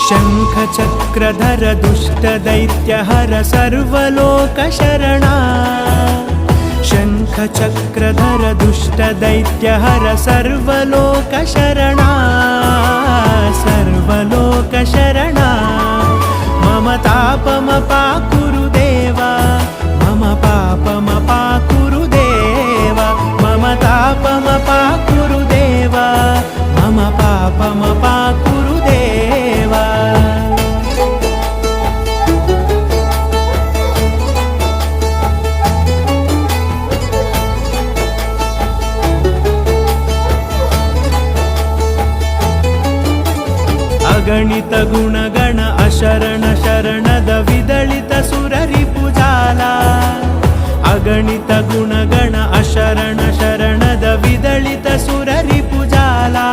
शङ्खचक्रधर दुष्टदैत्यहर सर्वलोकशरणा शङ्खचक्रधर दुष्टदैत्यहर सर्वलोकशरणा सर्वलोकशरणा मम तापमपाकुरु देवा मम पापमपाकुरु देवा मम तापमपाकुरु देवा मम पापमपाकुरु देवा अगणित गुणगण अशरण शरणद विदलित सुररिपुजाला अगणित गुणगण अशरण शरणद विदलित सुररिपुजाला